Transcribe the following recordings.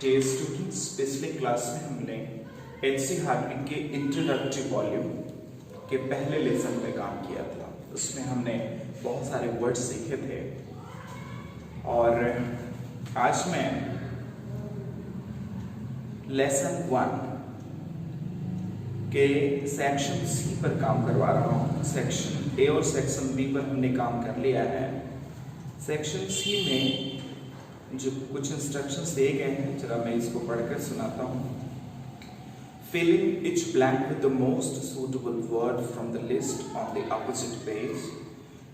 Dear students, पिछले class में हमने एनसीईआरटी के इंट्रोडक्टरी वॉल्यूम के पहले लेसन पे काम किया था। उसमें हमने बहुत सारे वर्ड सीखे थे और आज मैं लेसन 1 के सेक्शन सी पर काम करवा रहा हूँ। सेक्शन ए और सेक्शन बी पर हमने काम कर लिया है। सेक्शन सी में जो कुछ इंस्ट्रक्शंस दिए गए हैं, जरा मैं इसको पढ़कर सुनाता हूँ। Filling each blank with the most suitable word from the list on the opposite page.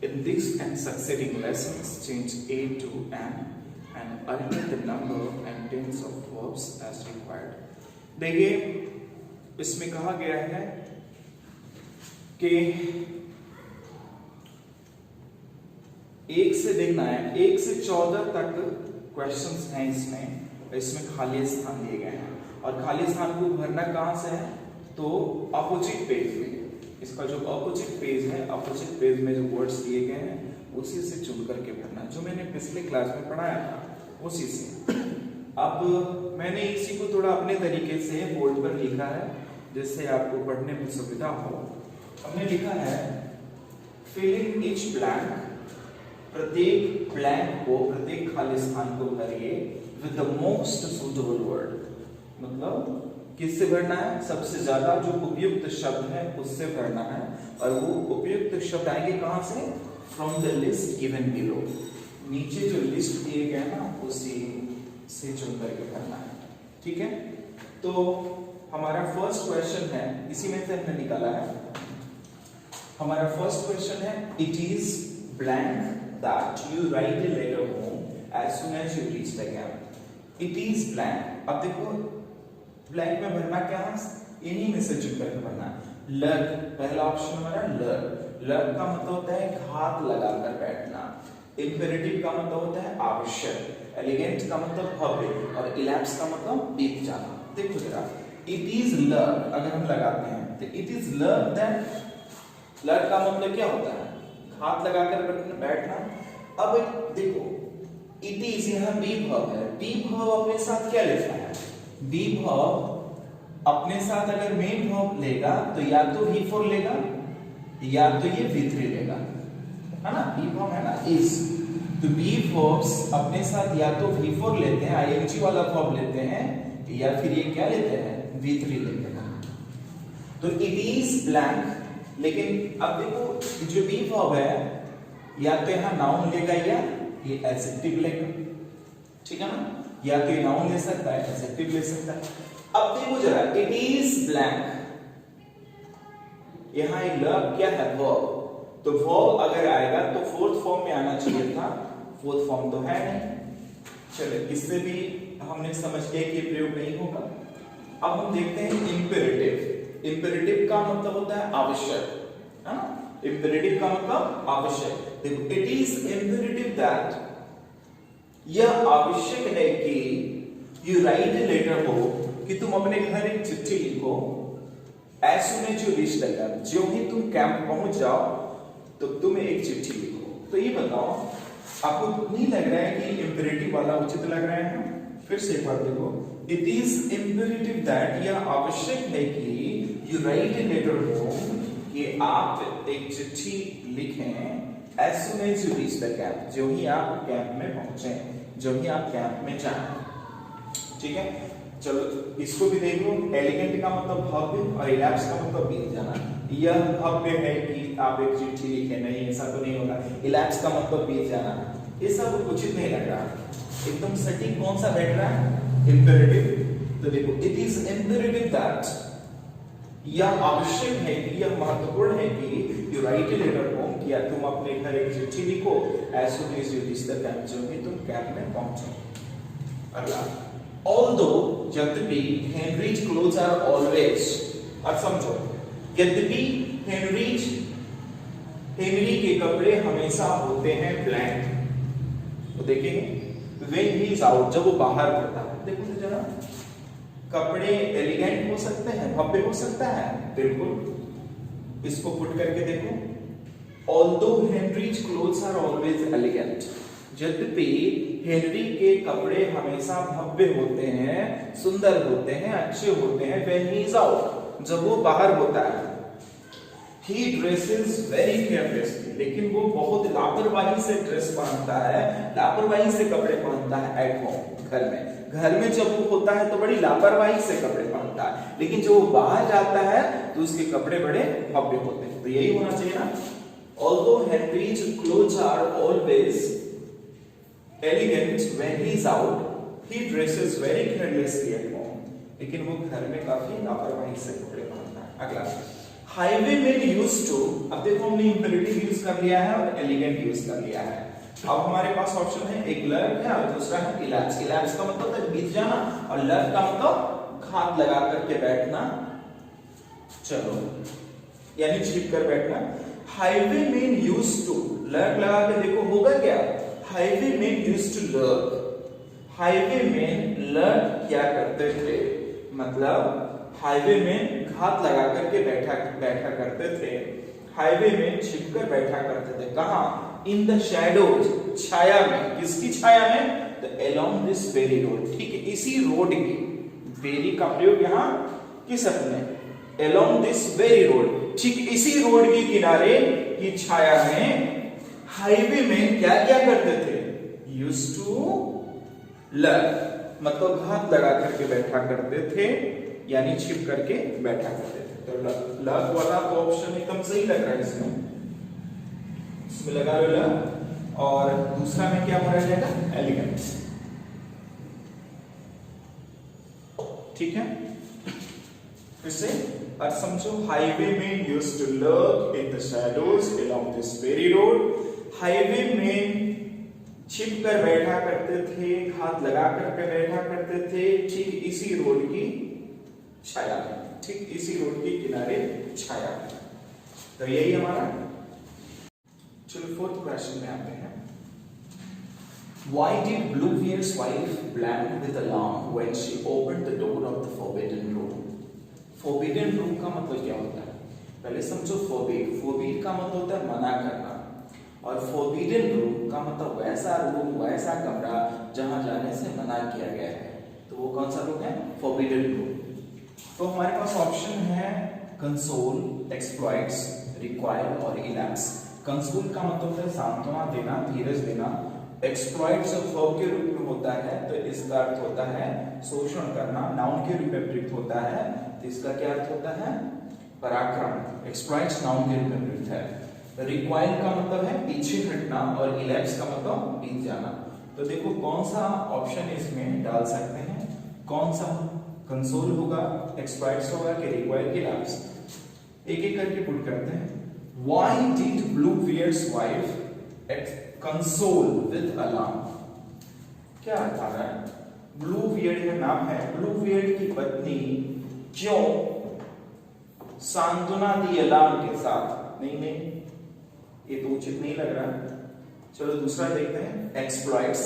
In this and succeeding lessons, change A to M and alter the number and tense of verbs as required. देखिए, इसमें कहा गया है कि 1 से देखना है, 1 से 14 तक क्वेश्चंस हैं इसमें खाली स्थान दिए गए हैं और खाली स्थान को भरना कहां से है, तो अपोजिट पेज में। इसका जो अपोजिट पेज है, अपोजिट पेज में जो वर्ड्स दिए गए हैं उसी से चुन करके भरना, जो मैंने पिछले क्लास में पढ़ाया था उसी से। अब मैंने इसी को थोड़ा अपने तरीके से बोर्ड पर लिखा है जिससे आपको पढ़ने में सुविधा हो। हमने लिखा है फिलिंग ईच ब्लैंक, प्रत्येक ब्लैंक को, प्रत्येक खाली स्थान को भरिए with the most suitable word. मतलब किससे भरना है, सबसे ज्यादा जो उपयुक्त शब्द है उससे भरना है और वो उपयुक्त शब्द आएंगे कहां से, from the list given below. नीचे जो लिस्ट दिए गए ना उसी से चुन करके भरना है। ठीक है, तो हमारा फर्स्ट क्वेश्चन है, इसी में से हमने निकाला है। हमारा फर्स्ट क्वेश्चन है, it is blank that you write a letter home as soon as you reach the camp. It is blank. अब देखो ब्लैंक में भरना क्या है, इन्हीं में से चुन करके भरना है। लग, पहला ऑप्शन हमारा लग। लग का मतलब होता है घात लगाकर बैठना। इंपेरेटिव का मतलब होता है आवश्यक। एलिगेंट का मतलब भव्य और इलैप्स का मतलब बीत जाना। देखो जरा, इट इज लग अगर हम लगाते हैं तो इट इज लग दैट, लग का मतलब क्या होता है, हाथ लगाकर बैठना। अब देखो इट इज, यहां बी वर्ब है। बी वर्ब अपने साथ क्या लेता है, बी वर्ब अपने साथ अगर मेन वर्ब लेगा तो या तो ही फोर लेगा या तो ये V3 लेगा, है ना। बी वर्ब है ना इज, तो बी वर्ब्स अपने साथ या तो V4 लेते हैं, आईएनजी वाला वर्ब लेते हैं, या फिर ये क्या लेते हैं, V3 लेते हैं। तो इट इज ब्लैंक, लेकिन अब देखो जो बी वर्ब है या तो यहां नाउन लेगा या ये एडजेक्टिव लेगा। ठीक है ना, या तो ये नाउन ले सकता है, एडजेक्टिव ले सकता है। अब देखो जरा, इट इज ब्लैंक, यहां एक लव क्या है, वर्ब। तो वर्ब अगर आएगा तो फोर्थ फॉर्म में आना चाहिए था, फोर्थ फॉर्म तो है नहीं। चलो इससे भी हमने समझ लिया कि ये प्रयोग नहीं होगा। अब हम देखते हैं इंपेरेटिव। इंपेरेटिव का मतलब होता है आवश्यक, है ना। इंपेरेटिव का मतलब आवश्यक। देखो इट इज इंपेरेटिव दैट, यह आवश्यक है कि यू राइट ए लेटर हो, कि तुम अपने घर एक चिट्ठी लिखो, as soon as you reach the camp, जो ही तुम कैंप पहुंच जाओ तो तुम एक चिट्ठी लिखो। तो ये बताओ आपको नहीं लग रहा है कि इंपेरेटिव वाला उचित लग रहा है? फिर से एक बार देखो, इट इज इंपेरेटिव दैट, यह आवश्यक है कि you write a letter home, कि आप एक चिट्ठी लिखें, as soon as you reach the camp, जो ही आप कैंप में पहुंचे, जो ही आप कैंप में जाएं। ठीक है, चलो इसको भी देखो। एलिगेंट का मतलब भव्य और इलैप्स का मतलब बीत जाना। यह भव्य है कि आप एक चिट्ठी लिखें, नहीं ऐसा तो नहीं होगा। इलैप्स का मतलब बीत जाना, ये सब उचित नहीं लग रहा। एकदम सटीक कौन सा बैठ रहा है, इंपेरेटिव। तो देखो इट इज इंपेरेटिव दैट, यह आवश्यक है कि, यह महत्वपूर्ण है कि you write a letter home, या तुम अपने घर एक चिट्ठी लिखो, as soon as you reach the camp, जो भी तुम कैंप में पहुंचो। अगला, ऑल्दो, यद्यपि, हेनरीज क्लोथ्स आर ऑलवेज, अब समझो, यद्यपि हेनरीज, हेनरी के कपड़े हमेशा होते हैं ब्लैंक। तो देखेंगे व्हेन ही इज आउट, जब वो बाहर होता है। देखो तो जरा, कपड़े एलिगेंट हो सकते हैं, भव्य हो सकता है, बिल्कुल। इसको पुट करके देखो, although Henry's clothes are always elegant, यद्यपि हेनरी के कपड़े हमेशा भव्य होते हैं, सुंदर होते हैं, अच्छे होते हैं when he is out, जब वो बाहर होता है। He dresses very carelessly, लेकिन वो बहुत लापरवाही से ड्रेस पहनता है, लापरवाही से कपड़े पहनता है at home, घर में जब वो होता है तो बड़ी लापरवाही से कपड़े पहनता है, लेकिन जब वो बाहर जाता है तो उसके कपड़े बड़े भव्य होते हैं। तो यही होना चाहिए ना। Although Henry's clothes are always elegant when he is out, he dresses very carelessly at home, लेकिन वो घर में काफी लापरवाही से कपड़े पहनता है। अगला, हाईवेमेन यूज्ड टू, अब देखो हमने इंपेरेटिव यूज कर लिया है और एलिगेंट यूज कर लिया है। अब हमारे पास ऑप्शन है, एक लर्न है और दूसरा है इलाज। इलाज का मतलब है बीत जाना और लर्न का मतलब घात लगा करके बैठना, चलो यानी छिप कर बैठना। हाईवेमेन यूज्ड टू, लर्न लगा के देखो होगा क्या, हाईवेमेन यूज्ड टू लर्न, हाईवेमेन लर्न क्या करते थे, मतलब हाईवेमेन घात लगा करके बैठा करते थे, हाईवेमेन छिपकर बैठा करते थे। कहां? इन द शैडोज, छाया में। किसकी छाया में? The along this very road, ठीक है, इसी रोड की, वेरी का प्रयोग यहां किस अर्थ में? अलोंग दिस वेरी रोड, ठीक इसी रोड के किनारे की छाया में हाईवेमेन क्या क्या करते थे? यूज्ड टू लर्न, मतलब घात लगा करके बैठा करते थे, यानी छिप करके बैठा करते थे। तो लग वाला तो ऑप्शन एकदम सही लग रहा है इसमें लगा लो लग, और दूसरा में क्या माना जाएगा? एलिगेंस, ठीक है। फिर से और समझो, highwaymen used to lurk in the shadows along this very road, highway में छिप कर बैठा करते थे, हाथ लगा करके बैठा करते थे, ठीक इसी रोड की छाया में, ठीक इसी रोड के किनारे छाया में। तो यही हमारा। चलो फोर्थ क्वेश्चन में आते हैं। Why did Bluebeard's wife blank with alarm when she opened the door of the forbidden room? Forbidden room का मतलब क्या होता है? पहले समझो, forbid का मतलब होता है मना करना, और forbidden room का मतलब वैसा रूम, वैसा कमरा जहां जाने से मना किया गया है। तो वो कौन सा रूम है? forbidden room। तो हमारे पास ऑप्शन है कंसोल, एक्सप्लॉइट्स, रिक्वायर और इलैप्स। कंसोल का मतलब है सांत्वना देना, धीरज देना। एक्सप्लॉइट जब वर्ब के रूप में होता है तो इसका अर्थ होता है शोषण करना, नाउन के रूप में प्रयुक्त होता है तो इसका क्या अर्थ होता है? पराक्रम। एक्सप्लॉइट्स नाउन के रूप में प्रयुक्त है। रिक्वायर का मतलब है पीछे हटना और इलैप्स का मतलब बीत जाना। तो देखो कौन सा ऑप्शन इसमें डाल सकते हैं, कौन सा कंसोल होगा, एक्सप्लॉइट्स होगा कि रिक्वायर के इलैप्स? एक एक करके पुट करते हैं। Why did Bluebeard's wife console with alarm? क्या अर्थ आ रहा है? ब्लूबियर्ड का नाम है, ब्लूबियर्ड की पत्नी क्यों सांत्वना दी अलार्म के साथ? नहीं, ये तो उचित नहीं लग रहा। चलो दूसरा देखते हैं, एक्सप्लॉइट्स।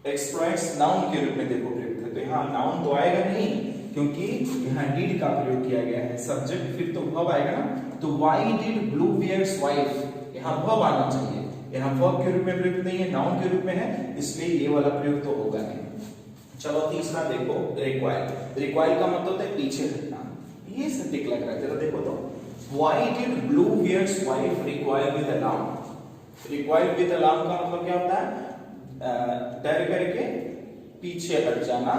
एक्सप्लॉइट्स नाउन के रूप में देखो प्रयुक्त है, तो यहाँ नाउन तो आएगा नहीं क्योंकि यहाँ डिड का प्रयोग किया गया है, सब्जेक्ट फिर तो वर्ब आएगा ना। तो why did Bluebeard's wife, यहाँ वर्ब आना चाहिए, यहाँ वर्ब के रूप में प्रयुक्त नहीं है, नाउन के रूप में है, इसलिए ये वाला प्रयोग तो होगा नहीं। चलो तीसरा देखो, रिक्वायर। रिक्वायर का मतलब है पीछे हटना, ये सटीक लग रहा है, जरा देखो तो। Why did Bluebeard's wife require with alarm? Require with alarm का मतलब क्या होता है? डर करके पीछे हट जाना,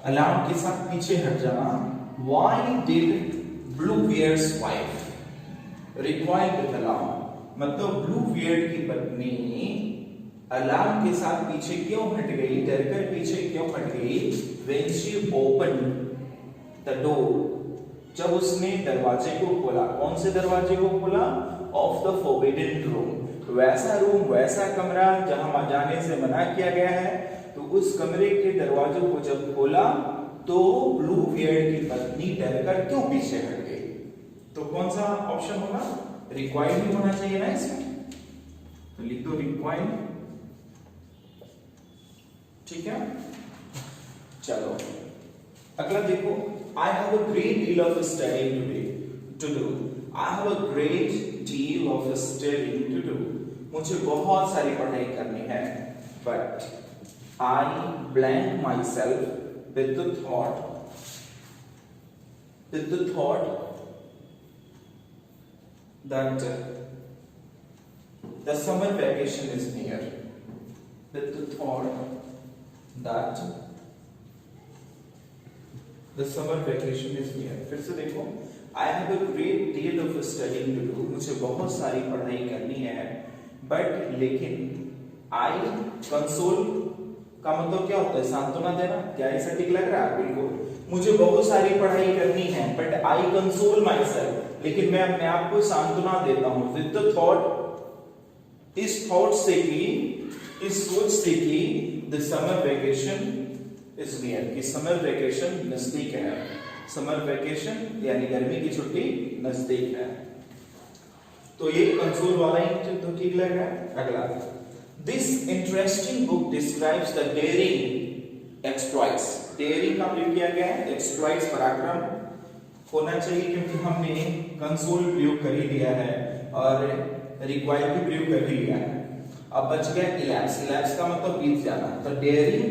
अलार्म के साथ पीछे हट जाना। Why did Bluebeard's wife require with alarm? मतलब ब्लूबियर्ड की पत्नी अलार्म के साथ पीछे क्यों हट गई, डरकर पीछे क्यों हट गई? When she opened the door, जब उसने दरवाजे को खोला। कौन से दरवाजे को खोला? Of the forbidden room, वैसा रूम, वैसा कमरा जहां जाने से मना किया गया है। तो उस कमरे के दरवाजों को जब खोला तो ब्लूबियर्ड की पत्नी डरकर क्यों पीछे हट गई? तो कौन सा ऑप्शन होगा? रिक्वायर्ड भी होना चाहिए ना इसमें, तो लिख दो रिक्वायर्ड, ठीक है। चलो अगला देखो, I have a great deal of studying to do. I have a great deal of studying to do. मुझे बहुत सारी पढ़ाई करनी है, but I blank myself with the thought that the summer vacation is near, with the thought that the summer vacation is near. फिर से देखो, I have a great deal of studying to do, मुझे बहुत सारी पढ़ाई करनी है, but लेकिन I console का मतलब क्या होता है? सांत्वना देना। क्या ऐसा ठीक लग रहा है? बिल्कुल। मुझे बहुत सारी पढ़ाई करनी है, बट I console myself, लेकिन मैं अपने आप को सांत्वना देता हूं विद द थॉट, इस थॉट से कि, इस सोच से कि the summer vacation is near, कि समर वेकेशन नजदीक है। समर वेकेशन यानी गर्मी की छुट्टी नजदीक है। तो ये कंसोल वाला ही तो ठीक लग रहा है। अगला, this interesting book describes the daring exploits. Daring का प्रयोग किया गया है, एक्सप्लॉइट्स पराक्रम होना चाहिए, क्योंकि हमने कंसोल प्रयोग कर ही लिया है और रिक्वायर भी प्रयोग कर ही लिया है। अब बच गया इलैप्स। इलैप्स का मतलब बीत जाना। तो डेयरिंग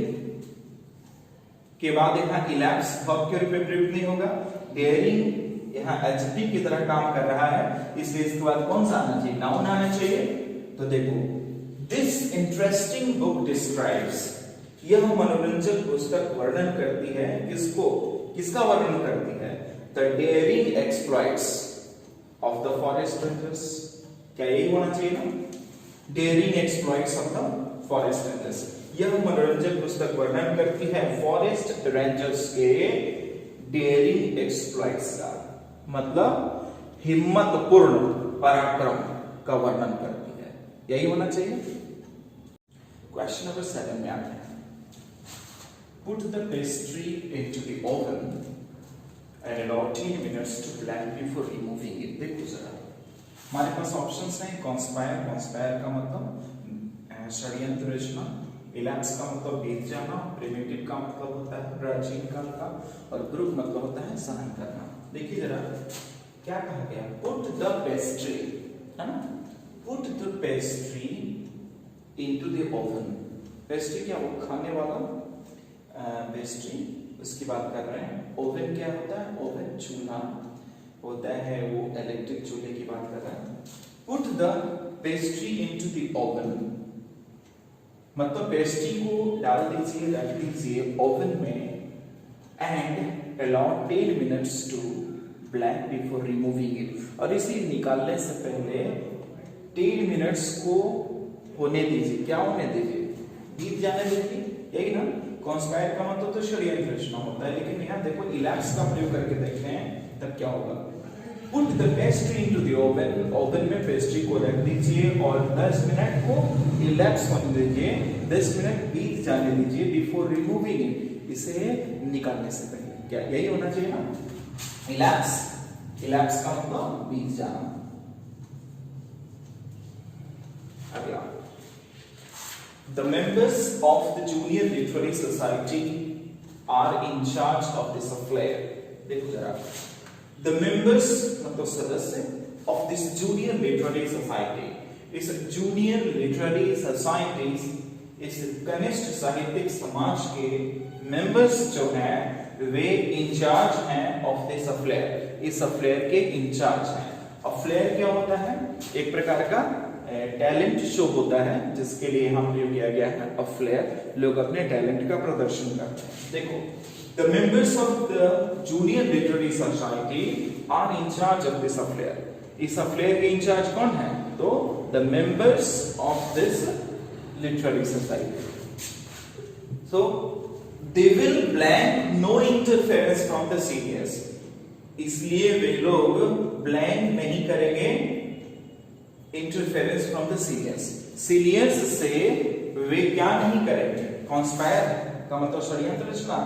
के बाद यहाँ इलैप्स वर्ब के रूप में प्रयोग नहीं होगा। डेयरिंग यहाँ एडजेक्टिव की तरह काम कर रहा है, इसलिए इसके बाद कौन सा आना चाहिए? नाउन आना चाहिए। तो देखो, दिस इंटरेस्टिंग बुक डिस्क्राइब्स, यह मनोरंजक पुस्तक वर्णन करती है किसको? किसका वर्णन करती है? The daring exploits of the forest rangers। क्या यही होना चाहिए ना? Daring exploits of the forest rangers। यह मनोरंजक पुस्तक वर्णन करती है फॉरेस्ट रेंजर्स के डेयरिंग एक्सप्लॉइट्स का, मतलब हिम्मतपूर्ण पराक्रम का वर्णन करती है। यही होना चाहिए। क्वेश्चन नंबर 7 में आते हैं। Put the pastry into the oven and allow 10 minutes to black before removing it। देखो जरा, हमारे पास ऑप्शंस हैं। कॉन्स्पायर, कॉन्स्पायर का मतलब षड्यंत्र रचना, इलैप्स का मतलब बीत जाना, प्रिमिटिव का मतलब होता है प्राचीन काल का, और ब्रुक मतलब होता है सहन करना। देखिए जरा क्या कहा गया, पुट द पेस्ट्री, है ना, put the pastry into the oven. Pastry क्या, वो खाने वाला पेस्ट्री, उसकी बात कर रहे हैं। ओवन क्या होता है? ओवन चूल्हा होता है, वो इलेक्ट्रिक चूल्हे की बात कर रहा है। Put the pastry into the oven, मतलब पेस्ट्री को डाल दीजिए, रख दीजिए ओवन में, and allow 10 minutes to black before removing it, और इसे निकालने से पहले 10 मिनट्स को होने दीजिए। क्या होने दीजिए? बीत जाने दीजिए, यही ना। कॉन्स्पायर का मतलब तो षड्यंत्र रचना होता है, लेकिन यहाँ देखो इलैप्स का प्रयोग करके देखते हैं तब क्या होगा। Put the pastry into the oven, oven में पेस्ट्री को रख दीजिए और 10 मिनट को इलैप्स होने दीजिए, 10 मिनट बीत जाने दीजिए बिफोर रिमूविंग इट, इसे निकालने से पहले। क्या यही होना चाहिए ना? इलैप्स, इलैप्स का मतलब बीत जाना। अगला, the members of the Junior Literary Society are in charge of this affair। देखो जरा, the members मतलब सदस्य of this Junior Literary Society, इस Junior Literary Society, इस कनिष्ठ साहित्यिक समाज के members जो हैं वे इंचार्ज हैं of this affair, इस affair के इंचार्ज हैं। affair क्या होता है? एक प्रकार का टैलेंट शो होता है, जिसके लिए यहाँ प्रयोग किया गया है अफ्लेयर। लोग अपने टैलेंट का प्रदर्शन करते हैं। देखो, the members of the junior literary society are in charge of this affair. इस अफ्लेयर के इंचार्ज कौन है? तो the members of this literary society. So they will blank no interference from the seniors, इसलिए वे लोग ब्लैंक नहीं करेंगे interference from the seniors. Seniors से वे क्या नहीं करेंगे? कॉन्स्पायर का मतलब षड्यंत्र रचना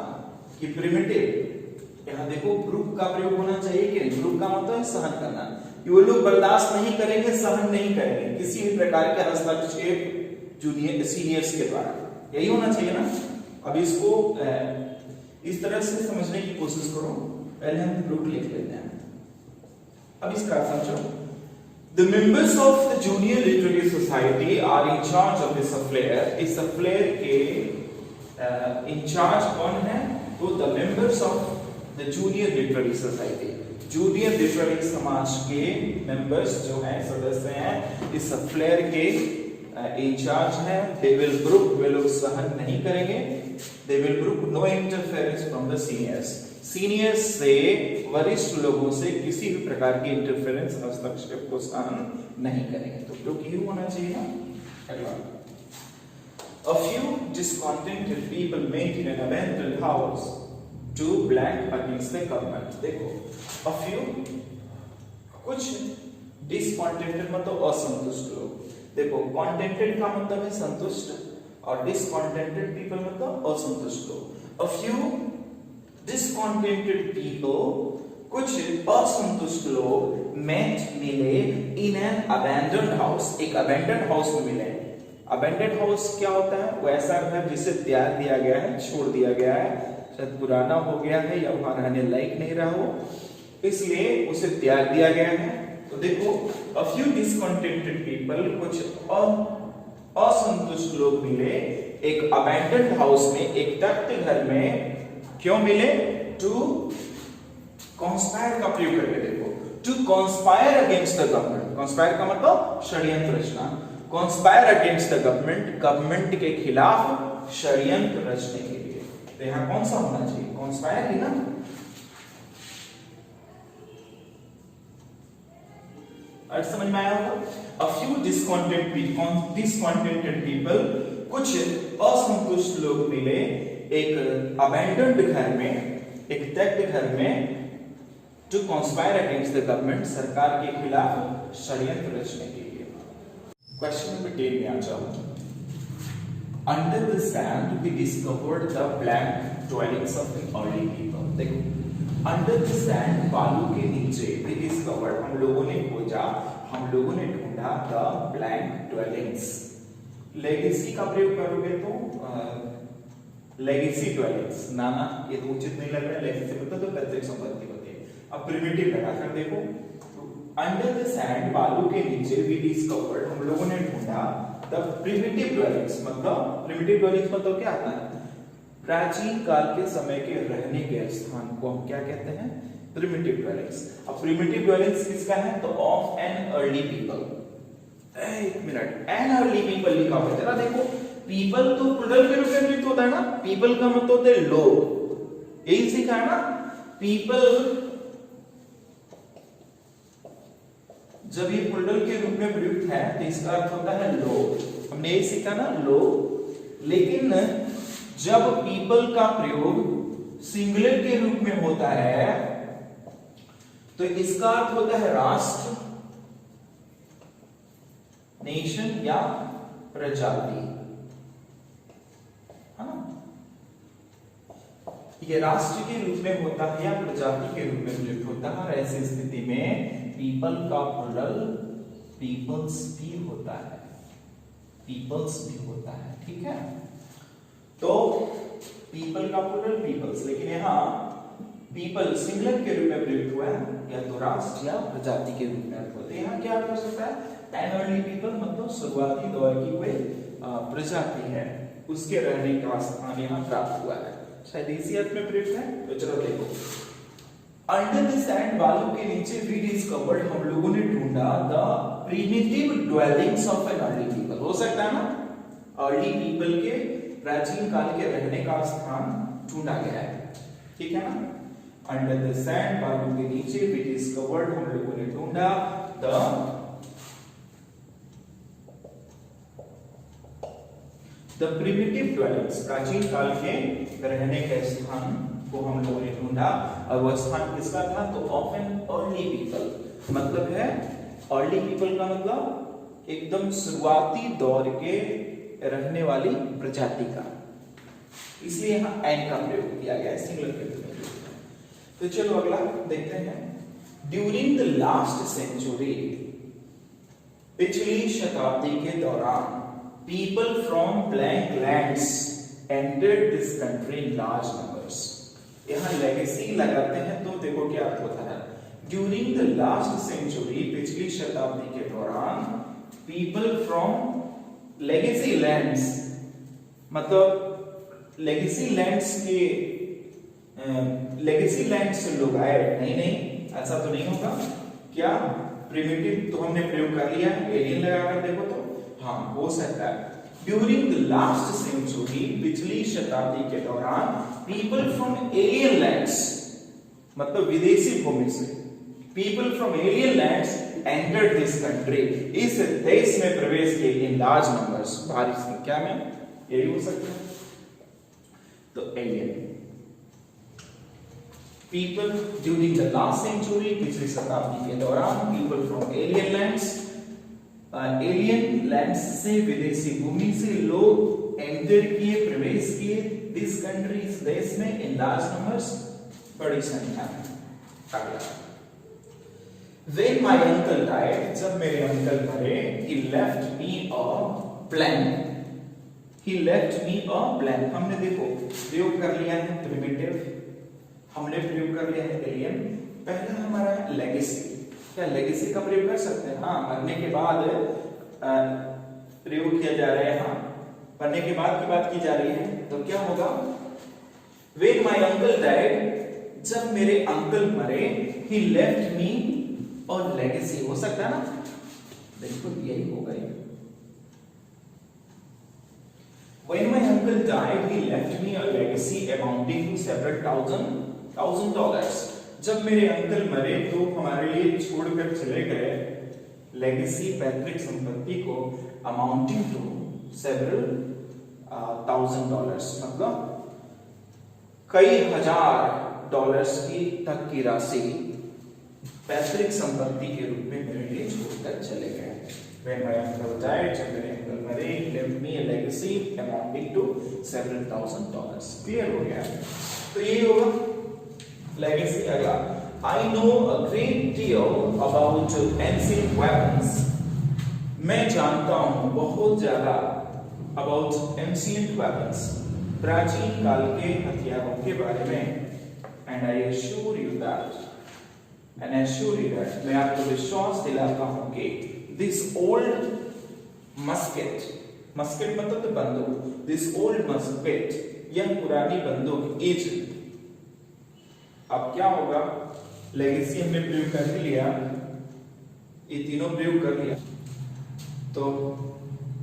की प्रिमिटिव। यहाँ देखो ब्रुक का प्रयोग होना चाहिए कि ब्रुक का मतलब है सहन करना। ये लोग बर्दाश्त नहीं करेंगे, सहन नहीं करेंगे किसी भी प्रकार के हस्तक्षेप जूनियर सीनियर्स के द्वारा। यही होना चाहिए ना। अब इसको इस तरह से समझने की कोशिश करो। पहले हम ब्रुक लिख लेते हैं। अब इसका समझो, The members of the Junior Literary Society are in charge of this affair. इस affair के इंचार्ज कौन है? तो the members of the Junior Literary Society, junior literary समाज के मेंबर्स जो हैं, सदस्य हैं, इस affair के इंचार्ज हैं. They will brook, वे लोग सहन नहीं करेंगे. They will brook no interference from the seniors. Seniors से, वरिष्ठ लोगों से किसी भी प्रकार की इंटरफेरेंस, हस्तक्षेप को सहन नहीं करेंगे. तो जो कि होना चाहिए ना. अगला, a few discontented people met in an abandoned house to blank against the government. देखो, a few, कुछ discontented मतलब असंतुष्ट लोग. देखो, contented का मतलब है संतुष्ट और discontented people मतलब असंतुष्ट लोग. A few discontented people, कुछ असंतुष्ट लोग met मिले in an abandoned house, एक abandoned house में मिले. abandoned house क्या होता है? वो ऐसा घर जिसे त्याग दिया गया है, छोड़ दिया गया है, शायद पुराना हो गया है या वहां रहने लायक नहीं रहा हो, इसलिए उसे त्याग दिया गया है. तो देखो, a few discontented people, कुछ असंतुष्ट लोग मिले एक abandoned house में, एक त्यक्त घर में. क्यों मिले? टू conspire का प्रयोग करके. देखो, to conspire against the government. conspire का मतलब षड्यंत्र रचना. conspire against the government, government के खिलाफ षड्यंत्र रचने के लिए. तो यहाँ कौन सा होना चाहिए? conspire ही ना. अर्थ समझ में आया होगा. A few discontented people, कुछ असंतुष्ट लोग मिले एक abandoned घर में, एक त्यक्त घर में, to conspire against the government, सरकार के खिलाफ षड्यंत्र रचने के लिए. क्वेश्चन नंबर 10 में आ जाओ. Under the sand we discovered the blank dwellings of the early people. देखो, अंडर द सैंड, बालू के नीचे, we discovered, हम लोगों ने खोजा, हम लोगों ने ढूंढा the blank dwellings. लेगेसी का प्रयोग करोगे तो लेगेसी dwellings, ना ये तो उचित नहीं लग रहा है. लेगेसी मतलब तो पैतृक संपत्ति होती है. अब प्रिमिटिव लगाकर देखो, अंडर द सैंड, बालू के नीचे, we discovered, हम लोगों ने ढूंढा the primitive dwellings. मतलब primitive dwellings मतलब क्या आता है? प्राचीन काल के समय के रहने के स्थान को हम क्या कहते हैं? Primitive dwellings. अब प्रिमिटिव ड्वेलिंग्स किसका है? तो ऑफ एन अर्ली पीपल. एक मिनट, एन अर्ली पीपल लिखा हुआ है, जरा देखो. पीपल तो प्लूरल के रूप में प्रयुक्त होता है ना. पीपल का मतलब होता है लोग, यही सीखा है ना. पीपल जब ये प्लूरल के रूप में प्रयुक्त है तो इसका अर्थ होता है लोग. हमने यही सीखा ना, लोग. लेकिन जब पीपल का प्रयोग सिंगुलर के रूप में होता है तो इसका अर्थ होता है राष्ट्र, नेशन या प्रजाति, है ना. ये राष्ट्र के रूप में होता है या प्रजाति के रूप में प्रयुक्त होता है. और ऐसी स्थिति में पीपल का प्लूरल पीपल्स भी होता है, पीपल्स भी होता है. ठीक है. तो पीपल का प्लूरल पीपल्स, लेकिन यहाँ पीपल सिंगुलर के रूप में प्रयुक्त हुआ है, या तो राष्ट्र या प्रजाति के रूप में अर्थ होते हैं. यहाँ क्या अर्थ हो सकता है? एन अर्ली पीपल मतलब शुरुआती दौर की कोई प्रजाति है, उसके रहने का स्थान यहाँ प्राप्त हुआ है, शायद इसी अर्थ में प्रयुक्त है. तो चलो देखो, अंडर द सैंड, बालू के नीचे, वी डिस्कवर्ड, हम लोगों ने ढूंढा the primitive dwellings of an early people. हो सकता है ना, अर्ली पीपल के प्राचीन काल के रहने का स्थान ढूंढा गया है. ठीक है ना. अंडर द सैंड, बालू के नीचे, वी डिस्कवर्ड, हम लोगों ने ढूंढा द प्रिमिटिव ड्वेलिंग्स, प्राचीन काल के रहने के स्थान को हम लोगों ने ढूंढा. और वह स्थान किसका था? तो ऑफ एन अर्ली पीपल, मतलब है अर्ली पीपल का मतलब एकदम शुरुआती दौर के रहने वाली प्रजाति का, इसलिए यहां एन का प्रयोग किया गया है, सिंगुलर के रूप में. तो चलो अगला देखते हैं. ड्यूरिंग द लास्ट सेंचुरी, पिछली शताब्दी के दौरान, people from blank lands entered this country in large numbers. यहां लेगेसी लगाते हैं तो देखो क्या अर्थ होता है. ड्यूरिंग द लास्ट सेंचुरी, पिछली शताब्दी के दौरान, पीपल फ्रॉम लेगेसी लैंड्स, मतलब लेगेसी लैंड्स के लेगेसी लैंड से लोग आए। नहीं, ऐसा तो नहीं होगा। क्या प्रिमिटिव तो हमने प्रयोग कर लिया है, एलियन लगाकर देखो तो हाँ हो सकता है। ड्यूरिंग द लास्ट सेंचुरी, पिछली शताब्दी के दौरान, पीपल फ्रॉम एलियन लैंड्स, मतलब विदेशी भूमि से, people from alien lands entered this country, इस देश में प्रवेश किए इन लार्ज नंबर्स, भारी संख्या में, यही हो सकता है। तो alien people during the last century, पिछली शताब्दी के दौरान, people from alien lands, alien lands से, विदेशी भूमि से लोग एंटर किए, प्रवेश किए दिस कंट्री, इस देश में, इन लार्ज नंबर्स, बड़ी संख्या में। अगला, When my uncle died, जब मेरे अंकल मरे, he left me a plan. He left me a plan. हमने देखो प्रयोग कर लिया है प्रिमिटिव, हमने प्रयोग कर लिया है एलियन, पहला हमारा है लेगेसी। क्या लेगेसी का प्रयोग कर सकते हैं? हाँ, मरने के बाद प्रयोग किया जा रहा है। हाँ, मरने के बाद की बात की जा रही है, तो क्या होगा? When my uncle died, जब मेरे अंकल मरे, he left me और लेगेसी हो सकता है ना, बिल्कुल यही होगा ये। When my uncle died, he left me a legacy amounting to several thousand dollars. जब मेरे अंकल मरे तो हमारे लिए छोड़कर चले गए लेगेसी, पैतृक संपत्ति को, amounting to several thousand dollars, मतलब कई हजार डॉलर्स की तक की राशि पैतृक संपत्ति के रूप में मेरे लिए छोड़कर चले गए। When my uncle died, जब मेरे अंकल मरे, he left me a legacy amounting to several thousand dollars. Clear हो गया? तो ये होगा लेगेसी। अगला, I know a great deal about ancient weapons. मैं जानता हूँ बहुत ज्यादा about ancient weapons, प्राचीन काल के हथियारों के बारे में। And I assure you that, मैं आपको विश्वास दिलाता हूं कि this old musket मतलब तो बंदूक, this old musket, यह पुरानी बंदूक, एज। अब क्या होगा? लेगेसी हमने प्रयोग कर लिया, ये तीनों प्रयोग कर लिया, तो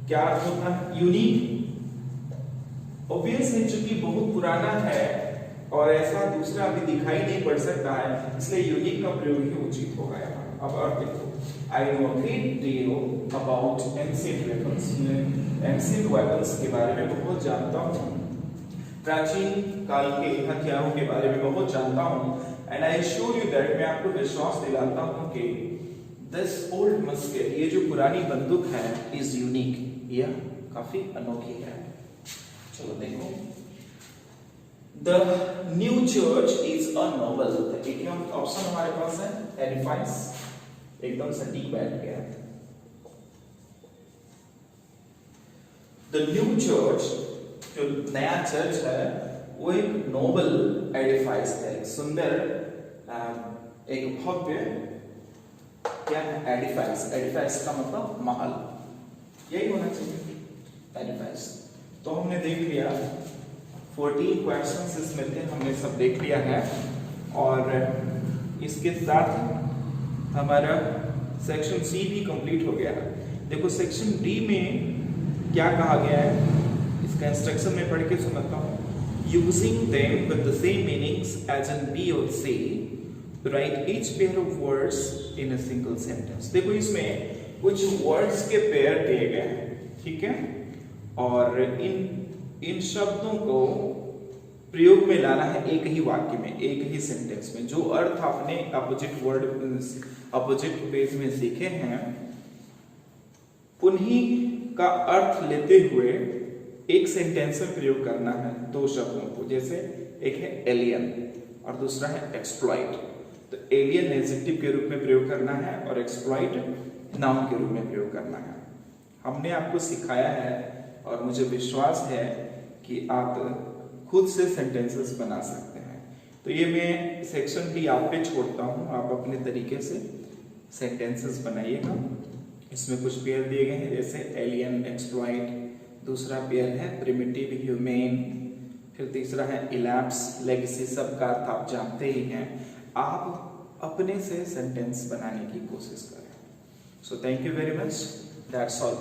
क्या अर्थ होता है? यूनिक। ऑब्वियस है, चूंकि बहुत पुराना है और ऐसा दूसरा अभी दिखाई नहीं पड़ सकता है, इसलिए यूनिक का प्रयोग ही उचित होगा यहाँ। अब और देखो, I know a great deal about ancient weapons. ancient weapons के बारे में बहुत जानता हूँ, प्राचीन काल के हथियारों के बारे में बहुत जानता हूँ। And I assure you that, मैं आपको विश्वास दिलाता हूँ कि this old musket, ये जो पुरानी बंदूक है, is unique, यह काफी अनोखी है। चलो देखो, The new church is a novel. एक ऑप्शन हमारे पास है, edifies, एकदम सटीक बैठ गया। The new church, जो नया चर्च है, वो एक नोबल edifies है, सुंदर, एक भव्य, क्या है? edifies का मतलब महल, यही होना चाहिए, edifies। तो हमने देख लिया 14 क्वेश्चंस इसमें थे, हमने सब देख लिया है, और इसके साथ हमारा सेक्शन सी भी कंप्लीट हो गया। देखो सेक्शन डी में क्या कहा गया है, इसका इंस्ट्रक्शन में पढ़ के सुनाता हूँ। Using them with the same meanings as in B or C, write each pair of words in a single sentence. देखो इसमें कुछ वर्ड्स के पेयर दिए गए हैं, ठीक है, और इन शब्दों को प्रयोग में लाना है एक ही वाक्य में, एक ही सेंटेंस में। जो अर्थ आपने अपोजिट पेज में सीखे हैं, उन्हीं का अर्थ लेते हुए एक सेंटेंस में प्रयोग करना है दो शब्दों को। जैसे एक है एलियन और दूसरा है एक्सप्लॉइट, तो एलियन एडजेक्टिव के रूप में प्रयोग करना है और एक्सप्लॉइट नाउन के रूप में प्रयोग करना है। हमने आपको सिखाया है और मुझे विश्वास है कि आप खुद से सेंटेंसेस बना सकते हैं। तो ये मैं सेक्शन भी आप पे छोड़ता हूँ, आप अपने तरीके से सेंटेंसेस बनाइएगा। इसमें कुछ पेयर दिए गए हैं जैसे एलियन, एक्सप्लॉइट, दूसरा पेयर है प्रिमिटिव ह्यूमेन, फिर तीसरा है इलैप्स, लेगेसी, सबका अर्थ आप जानते ही हैं। आप अपने से सेंटेंस बनाने की कोशिश करें। So thank you very much, that's all.